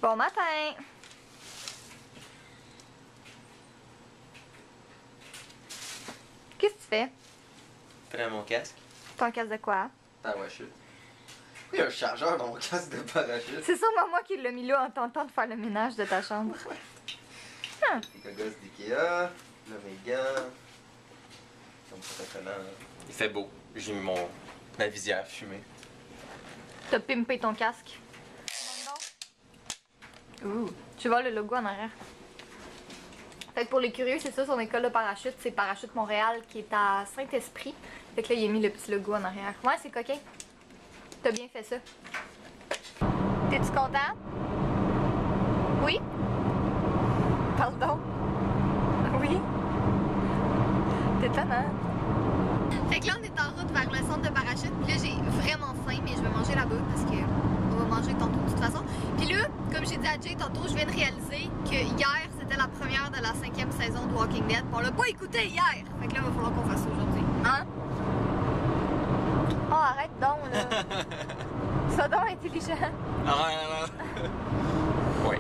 Bon matin! Qu'est-ce que tu fais? Prends mon casque. Ton casque de quoi? Parachute. Il y a un chargeur dans mon casque de parachute. C'est sûrement moi qui l'ai mis là en tentant de faire le ménage de ta chambre. Ouais. Ah. Les gogos d'Ikea, là mes gants. Comme protection. Il fait beau. J'ai mis ma visière fumée. T'as pimpé ton casque. Ouh, tu vois le logo en arrière. Fait que pour les curieux, c'est ça, son école de parachute, c'est Parachute Montréal qui est à Saint-Esprit. Fait que là, il a mis le petit logo en arrière. Ouais, c'est coquin. T'as bien fait ça. T'es-tu content? Oui? Pardon? Oui? T'es étonnant. Fait que là, on est en route vers le centre de parachute. Puis là, j'ai vraiment faim, mais je vais manger là-bas parce que on va manger tantôt de toute façon. Puis là, comme j'ai dit à Jay tantôt, je viens de réaliser que hier, c'était la première de la 5e saison de Walking Dead. On l'a pas écouté hier. Fait que là, il va falloir qu'on fasse ça aujourd'hui. Hein? Oh, arrête donc, là. Sois donc intelligent. Oui.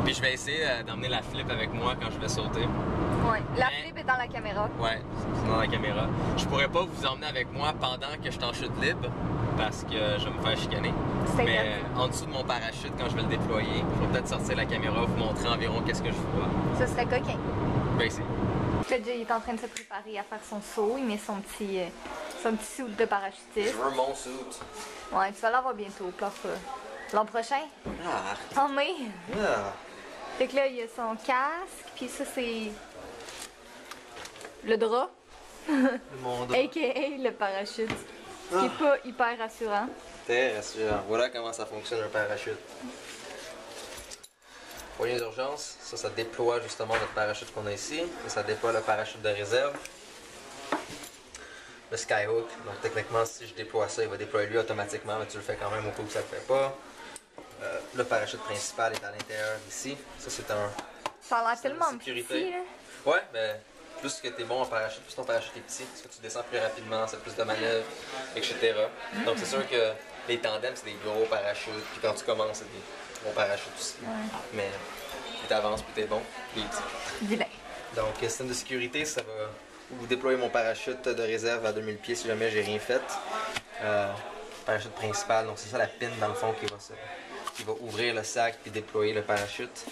Puis je vais essayer d'emmener la flip avec moi quand je vais sauter. Ouais, la flip est dans la caméra. Ouais, c'est dans la caméra. Je pourrais pas vous emmener avec moi pendant que je suis en chute libre parce que je vais me faire chicaner. Mais en dessous de mon parachute, quand je vais le déployer, je vais peut-être sortir la caméra, vous montrer environ qu'est-ce que je vois. Ce serait coquin. Ben c'est. Là, Jay est en train de se préparer à faire son saut. Il met son petit suit de parachutiste. Je veux mon suit. Ouais, tu vas l'avoir bientôt, pleure pas. L'an prochain? Ah. En mai? Ah. Fait que là, il y a son casque, puis ça, c'est le drap. Mon dos. A.K.A. le parachute. Ce qui est pas hyper rassurant. Très rassurant. Voilà comment ça fonctionne un parachute. Poignée d'urgence, ça déploie justement notre parachute qu'on a ici. Ça déploie le parachute de réserve. Le Skyhook, donc techniquement si je déploie ça, il va déployer lui automatiquement, mais tu le fais quand même au cas où ça le fait pas. Le parachute principal est à l'intérieur d'ici. Ça c'est un... Ça a l'air tellement petit, là. Ouais, mais plus que t'es bon en parachute, plus ton parachute est petit, parce que tu descends plus rapidement, c'est plus de manœuvres, etc. Donc c'est sûr que les tandems c'est des gros parachutes, puis quand tu commences c'est des gros parachutes aussi. Ouais. Mais plus t'avances, plus t'es bon, plus petit. Vilain. Donc système de sécurité, ça va vous déployer mon parachute de réserve à 2000 pieds si jamais j'ai rien fait. Parachute principal, donc c'est ça la pin dans le fond qui va ouvrir le sac puis déployer le parachute.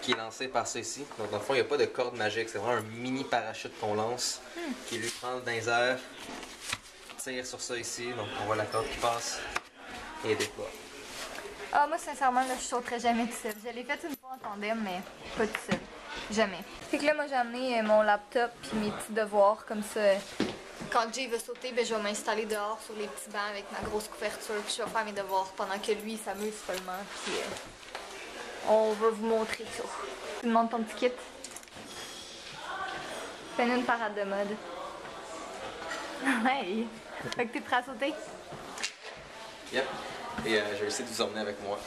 Qui est lancé par ça ici. Donc dans le fond, il n'y a pas de corde magique, c'est vraiment un mini parachute qu'on lance qui lui prend dans les airs, tire sur ça ici, donc on voit la corde qui passe et déploie. Ah, moi, sincèrement, là, je sauterais jamais tout seul. Je l'ai fait une fois en tandem, mais pas tout seul. Jamais. Fait que là, moi, j'ai amené mon laptop puis mes petits devoirs, comme ça. Quand Jay veut sauter, ben, je vais m'installer dehors sur les petits bancs avec ma grosse couverture, puis je vais faire mes devoirs pendant que lui, il s'amuse seulement, puis on va vous montrer ça. Tu demandes ton petit kit. Fais-nous une parade de mode. Hey! Fait que t'es prêt à sauter? Yep. Et je vais essayer de vous emmener avec moi.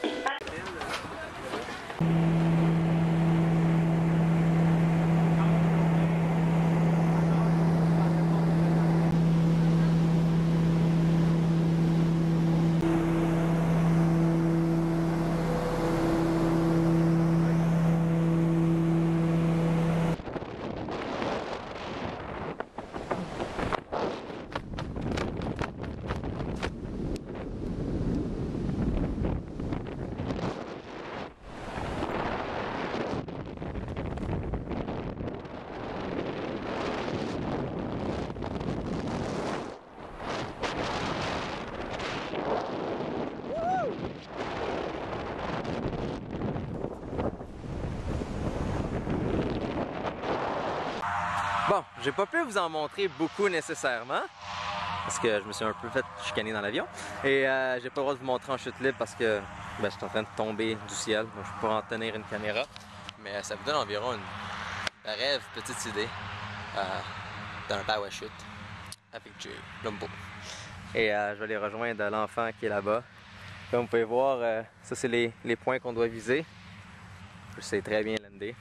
Bon, j'ai pas pu vous en montrer beaucoup nécessairement parce que je me suis un peu fait chicaner dans l'avion et j'ai pas le droit de vous montrer en chute libre parce que je suis en train de tomber du ciel, donc je peux pas en tenir une caméra, mais ça vous donne environ une brève petite idée d'un parachute avec Jay Lumbo. Et je vais aller rejoindre l'enfant qui est là-bas. Comme vous pouvez voir, ça c'est les points qu'on doit viser. Je sais très bien lander.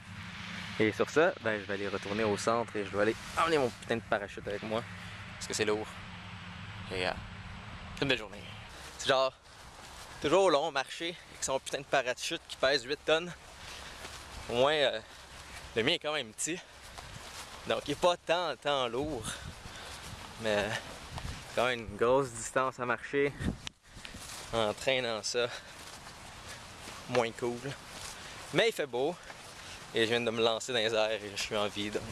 Et sur ça, ben, je vais aller retourner au centre et je dois aller emmener mon putain de parachute avec moi. Parce que c'est lourd. Et c'est une belle journée. C'est genre Toujours long marcher avec son putain de parachute qui pèse 8 tonnes. Au moins, le mien est quand même petit. Donc il n'est pas tant lourd. Mais quand même une grosse distance à marcher en traînant ça. Moins cool. Mais il fait beau. Et je viens de me lancer dans les airs et je suis en vie. Donc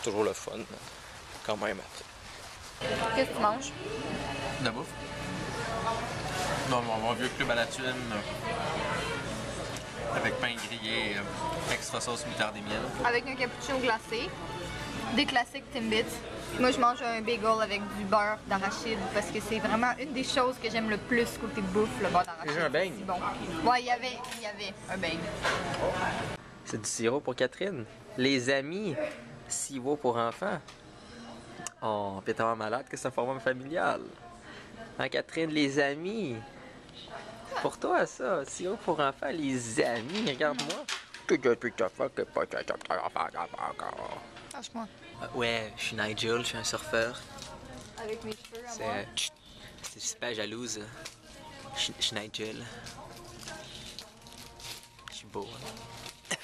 toujours le fun. Quand même après. Qu'est-ce que tu manges? De la bouffe? Non, mon vieux club à la thune. Avec pain grillé, extra sauce moutarde et miel. Avec un cappuccino glacé. Des classiques Timbits. Moi, je mange un bagel avec du beurre d'arachide parce que c'est vraiment une des choses que j'aime le plus côté bouffe, le beurre d'arachide. J'ai un beigne. C'est bon. Ouais, il y avait un beigne. C'est du sirop pour Catherine. Les amis, sirop pour enfants. Oh, pis tellement malade que c'est un format familial. Hein, Catherine, les amis. Pour toi, ça, sirop pour enfants, les amis, regarde-moi. Franchement. Ouais, je suis Nigel, je suis un surfeur. Avec mes cheveux à moi. C'est super jalouse. Je suis Nigel. Je suis beau. Tu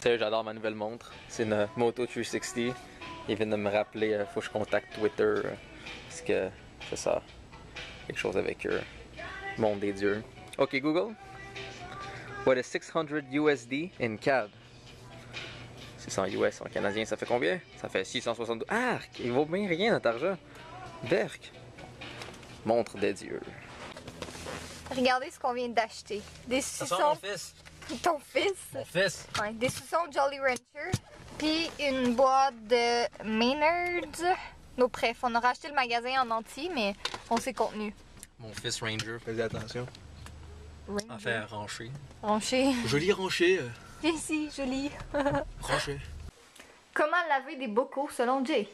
sais, j'adore ma nouvelle montre. C'est une Moto 360. Ils viennent de me rappeler, faut que je contacte Twitter. Parce que c'est ça. Quelque chose avec eux. Monde des dieux. Ok, Google. What is 600 USD in CAD? 600 US en canadien, ça fait combien? Ça fait 672. Arc! Il vaut bien rien notre argent. Berk. Montre des dieux. Regardez ce qu'on vient d'acheter. Des suçons. mon fils. Ton fils? Mon fils. Ouais, des suçons Jolly Rancher. Puis une boîte de Maynards. Nos préf. On a racheté le magasin en entier, mais on s'est contenu. Mon fils Ranger, faisais attention. Enfin, rancher. Rancher. Joli rancher. Viens ici, joli. Rancher. Comment laver des bocaux selon Jay?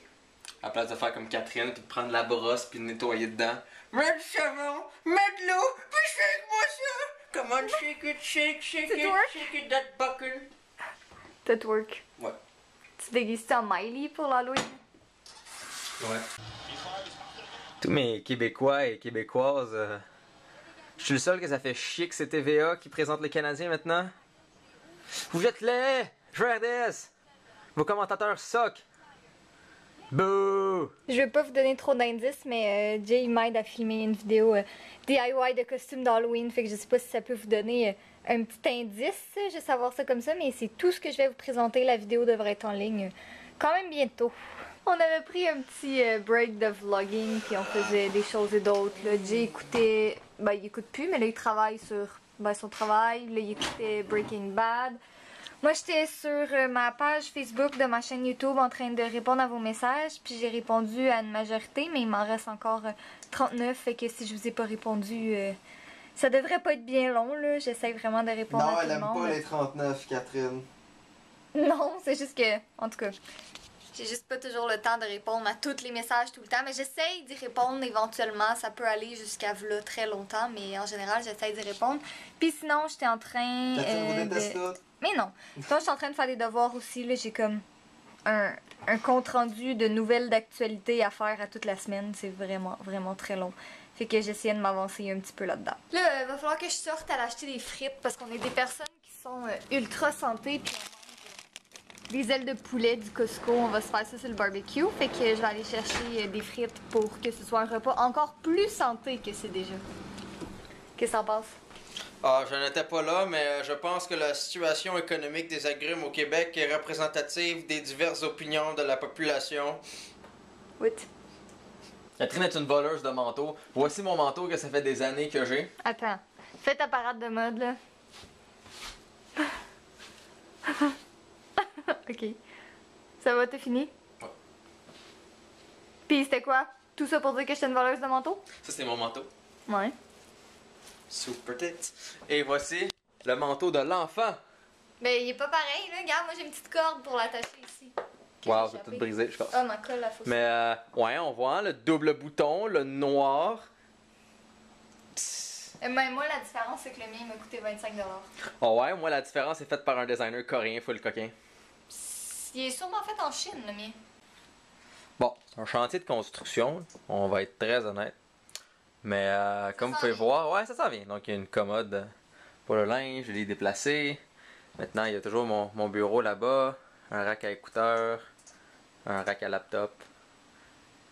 À la place de faire comme Catherine, puis de prendre la brosse, puis de nettoyer dedans. Mets du savon, mets de l'eau, puis shake-moi ça! Come on, shake it, shake it, that buckle. That work. Ouais. Tu déguistes en Miley pour l'Halloween? Ouais. Tous mes Québécois et Québécoises, je suis le seul que ça fait chier que c'est TVA qui présente les Canadiens maintenant. Vous êtes laid! Je veux RDS! Vos commentateurs soquent! Bouh! Je vais pas vous donner trop d'indices, mais Jay m'aide à filmer une vidéo DIY de costume d'Halloween. Fait que je sais pas si ça peut vous donner un petit indice, juste savoir ça comme ça, mais c'est tout ce que je vais vous présenter. La vidéo devrait être en ligne quand même bientôt. On avait pris un petit break de vlogging, puis on faisait des choses et d'autres. Jay écoutait, ben il écoute plus, mais là il travaille sur son travail. Là il écoutait Breaking Bad. Moi j'étais sur ma page Facebook de ma chaîne YouTube en train de répondre à vos messages, puis j'ai répondu à une majorité, mais il m'en reste encore 39, fait que si je vous ai pas répondu, ça devrait pas être bien long là. J'essaie vraiment de répondre à tout le monde. Non, elle aime pas les 39, Catherine. Non, c'est juste que, en tout cas, j'ai juste pas toujours le temps de répondre à tous les messages tout le temps, mais j'essaye d'y répondre éventuellement. Ça peut aller jusqu'à là très longtemps, mais en général, j'essaye d'y répondre. Puis sinon, j'étais en train Mais non. Sinon, je suis en train de faire des devoirs aussi. Là, j'ai comme un compte-rendu de nouvelles d'actualité à faire à toute la semaine. C'est vraiment, vraiment très long. Fait que j'essayais de m'avancer un petit peu là-dedans. Là, il va falloir que je sorte à acheter des frites parce qu'on est des personnes qui sont ultra santé. Puis on mange des ailes de poulet du Costco. On va se faire ça sur le barbecue. Fait que je vais aller chercher des frites pour que ce soit un repas encore plus santé que c'est déjà. Qu'est-ce que t'en penses? Ah, je n'étais pas là, mais je pense que la situation économique des agrumes au Québec est représentative des diverses opinions de la population. Oui. Catherine est une voleuse de manteaux. Voici mon manteau que ça fait des années que j'ai. Attends, fais ta parade de mode là. Ok. Ça va, t'as fini? Ouais. Pis c'était quoi? Tout ça pour dire que j'étais une voleuse de manteau? Ça, c'est mon manteau. Ouais. Super tête. Et voici le manteau de l'enfant. Ben, il est pas pareil, là. Regarde, moi j'ai une petite corde pour l'attacher ici. Wow, c'est tout brisé, je pense. Ah, ma colle, la fausse. Mais, ouais, on voit hein, le double bouton, le noir. Mais moi, la différence, c'est que le mien m'a coûté 25$. Oh ouais, moi, la différence est faite par un designer coréen full coquin. Il est sûrement fait en Chine, le mien. Bon, c'est un chantier de construction, on va être très honnête. Mais comme vous s'en pouvez vient. voir, ouais, ça s'en vient. Donc il y a une commode pour le linge, je l'ai déplacé. Maintenant, il y a toujours mon bureau là-bas, un rack à écouteurs, un rack à laptop,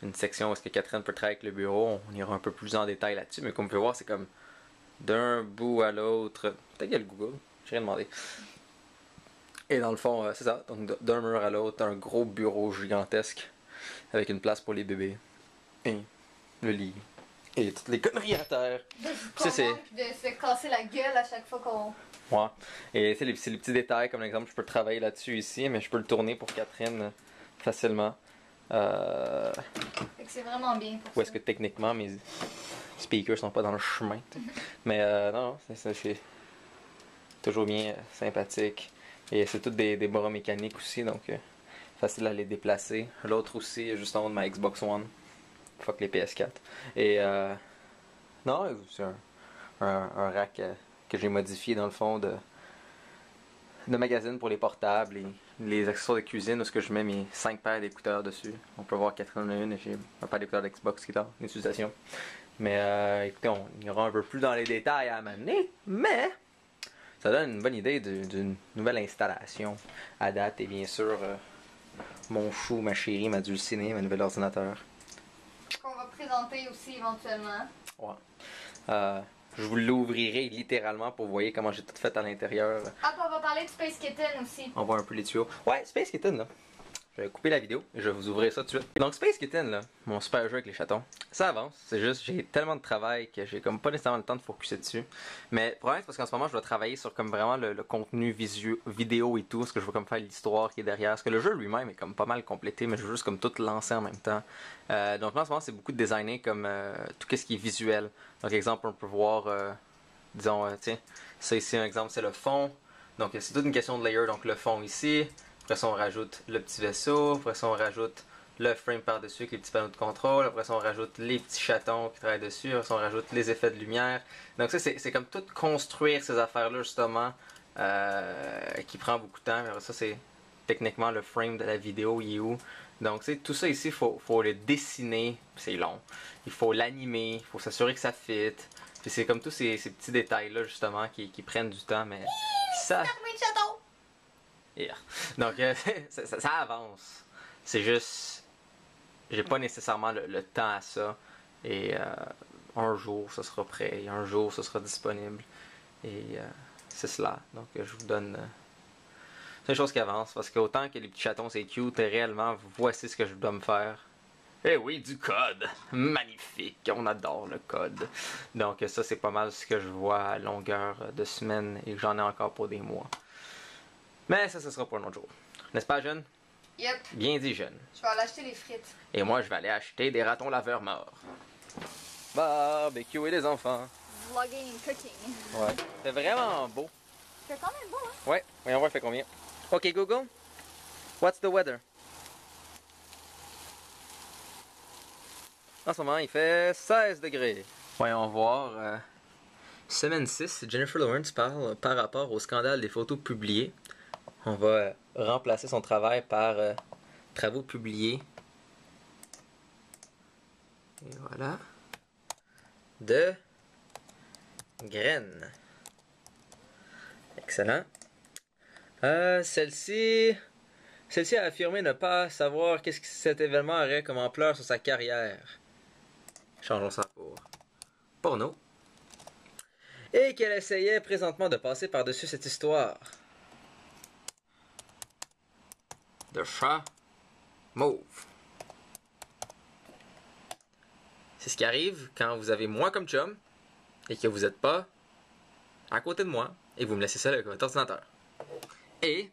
une section où est-ce que Catherine peut travailler avec le bureau. On ira un peu plus en détail là-dessus, mais comme vous pouvez voir, c'est comme d'un bout à l'autre. Peut-être qu'il y a le Google, j'ai rien demandé. Et dans le fond, c'est ça. Donc d'un mur à l'autre, un gros bureau gigantesque avec une place pour les bébés. Et le lit. Et toutes les conneries à terre. De Ça, c'est- de se casser la gueule à chaque fois qu'on. Ouais. Et tu sais, c'est les petits détails, comme l'exemple, je peux travailler là-dessus ici, mais je peux le tourner pour Catherine facilement. Fait que c'est vraiment bien pour Ou est-ce ça. que techniquement mes speakers sont pas dans le chemin, tu sais. Mais non, c'est toujours bien sympathique. Et c'est toutes des bras mécaniques aussi, donc facile à les déplacer. L'autre aussi, juste en haut de ma Xbox One. Fuck les PS4. Et non, c'est un rack que j'ai modifié dans le fond de magazine pour les portables et les accessoires de cuisine où ce que je mets mes 5 paires d'écouteurs dessus. On peut voir Catherine en a une et j'ai un paire d'écouteurs d'Xbox qui est en utilisation. Mais écoutez, on ira un peu plus dans les détails à m'amener, mais ça donne une bonne idée d'une nouvelle installation à date et bien sûr mon chou, ma chérie, ma dulcinée, ma nouvel ordinateur. Qu'on va présenter aussi éventuellement. Ouais. Je vous l'ouvrirai littéralement pour voir comment j'ai tout fait à l'intérieur. Ah, puis on va parler de Space Kitten aussi. On voit un peu les tuyaux. Ouais, Space Kitten là. Je vais couper la vidéo et je vais vous ouvrir ça tout de suite. Donc Space Kitten là, mon super jeu avec les chatons, ça avance. C'est juste, j'ai tellement de travail que j'ai comme pas nécessairement le temps de focuser dessus. Mais le problème c'est parce qu'en ce moment je dois travailler sur comme vraiment le contenu vidéo et tout, parce que je veux comme faire l'histoire qui est derrière. Parce que le jeu lui-même est comme pas mal complété, mais je veux juste comme tout lancer en même temps. Donc là en ce moment c'est beaucoup de designer comme tout ce qui est visuel. Donc exemple on peut voir, disons, tiens, ça ici un exemple c'est le fond. Donc c'est toute une question de layer, donc le fond ici. Après ça, on rajoute le petit vaisseau. Après ça, on rajoute le frame par-dessus avec les petits panneaux de contrôle. Après ça, on rajoute les petits chatons qui travaillent dessus. Après ça, on rajoute les effets de lumière. Donc ça, c'est comme tout construire ces affaires-là, justement, qui prend beaucoup de temps. Mais après ça, c'est techniquement le frame de la vidéo, il est où. Donc, tout ça ici, il faut le dessiner. C'est long. Il faut l'animer. Il faut s'assurer que ça fit. Puis c'est comme tous ces petits détails-là, justement, qui prennent du temps. Mais ça... Yeah. Donc, ça avance. C'est juste, j'ai pas nécessairement le temps à ça. Et un jour, ça sera prêt. Et un jour, ça sera disponible. Et c'est cela. Donc, je vous donne... c'est une chose qui avance. Parce qu'autant que les petits chatons, c'est cute, et réellement, voici ce que je dois me faire. Eh oui, du code! Magnifique! On adore le code. Donc, ça, c'est pas mal ce que je vois à longueur de semaine. Et que j'en ai encore pour des mois. Mais ça, ce sera pour un autre jour. N'est-ce pas, jeune? Yep. Bien dit, jeune. Je vais aller acheter les frites. Et moi, je vais aller acheter des ratons laveurs morts. Barbecue et les enfants. Vlogging and cooking. Ouais. C'est vraiment beau. C'est quand même beau, hein? Ouais. Voyons voir, il fait combien. OK, Google. What's the weather? En ce moment, il fait 16 degrés. Voyons voir. Semaine 6, Jennifer Lawrence parle par rapport au scandale des photos publiées. On va remplacer son travail par travaux publiés. Et voilà. De graines. Excellent. Celle-ci a affirmé ne pas savoir qu'est-ce que cet événement aurait comme ampleur sur sa carrière. Changeons ça pour porno. Et qu'elle essayait présentement de passer par-dessus cette histoire. De chat mauve. C'est ce qui arrive quand vous avez moi comme chum et que vous n'êtes pas à côté de moi et que vous me laissez seul avec votre ordinateur. Et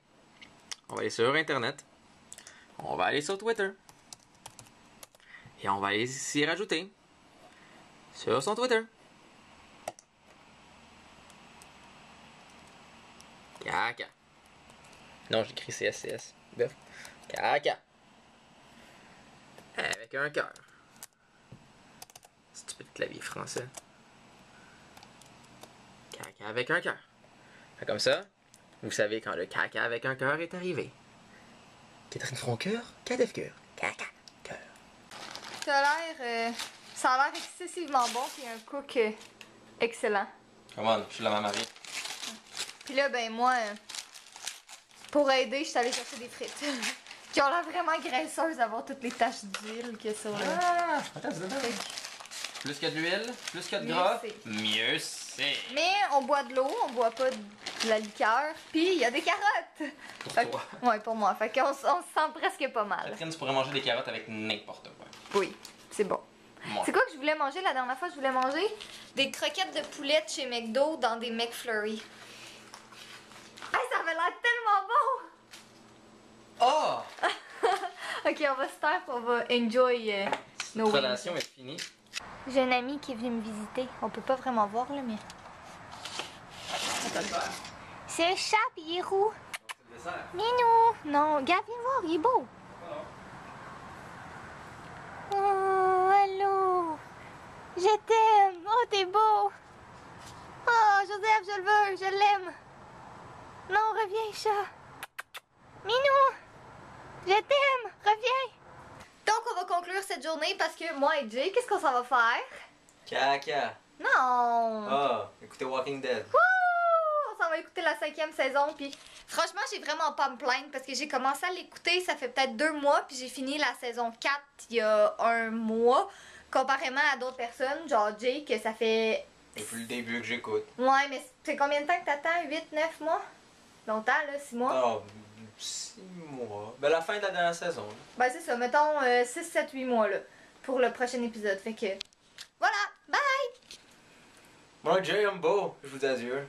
on va aller sur Internet, on va aller sur Twitter et on va aller s'y rajouter sur son Twitter. Caca. Non, j'écris CSCS. Bref. Caca. Avec un cœur. Stupide clavier français. Caca avec un cœur. Comme ça, vous savez quand le caca avec un cœur est arrivé. Catherine Francoeur, cœur. Caca, cœur. T'as l'air Ça a l'air excessivement bon, puis un cook excellent. Come on, je suis la maman Marie. Puis là, ben moi, pour aider, je suis allée chercher des frites. Qui ont l'air vraiment graisseuses d'avoir toutes les taches d'huile qu'il y a sur le... Ah, reste dedans. Plus qu'il y a de l'huile, plus qu'il y a de Mieux gras, c'est. mieux c'est. Mais on boit de l'eau, on boit pas de la liqueur, puis il y a des carottes. Pour Fait toi. que- ouais, pour moi. Fait qu'on on se sent presque pas mal. Catherine, tu pourrais manger des carottes avec n'importe quoi. Oui, c'est bon. Moi. C'est quoi que je voulais manger la dernière fois? Je voulais manger des croquettes de poulet de chez McDo dans des McFlurry. Hey, ça avait l'air tellement bon! Oh! Ok, on va se taire, on va enjoy nos Notre wings. relation est finie. J'ai un ami qui est venu me visiter. On peut pas vraiment voir là, mais. C'est un chat, puis il est roux. C'est le dessert. Minou! Non, gars, viens voir, il est beau. Oh, allô! Je t'aime! Oh, t'es beau! Oh, Joseph, je le veux, je l'aime! Non, reviens, chat! Minou! Je t'aime! Reviens! Donc, on va conclure cette journée parce que moi et Jay, qu'est-ce qu'on s'en va faire? Caca. Non! Ah, écoutez Walking Dead. Wouh! On s'en va écouter la 5e saison, puis franchement, j'ai vraiment pas à me plaindre parce que j'ai commencé à l'écouter, ça fait peut-être 2 mois, puis j'ai fini la saison 4 il y a 1 mois, comparément à d'autres personnes, genre Jay, que ça fait... Depuis le début que j'écoute. Ouais, mais c'est combien de temps que t'attends? 8, 9 mois? Longtemps, là, 6 mois? Non, 6 mois. Ben, la fin de la dernière saison. Là. Ben, c'est ça, mettons 6, 7, 8 mois, là, pour le prochain épisode. Fait que, voilà, bye! Moi, Jay, I'm beau. Je vous dis adieu.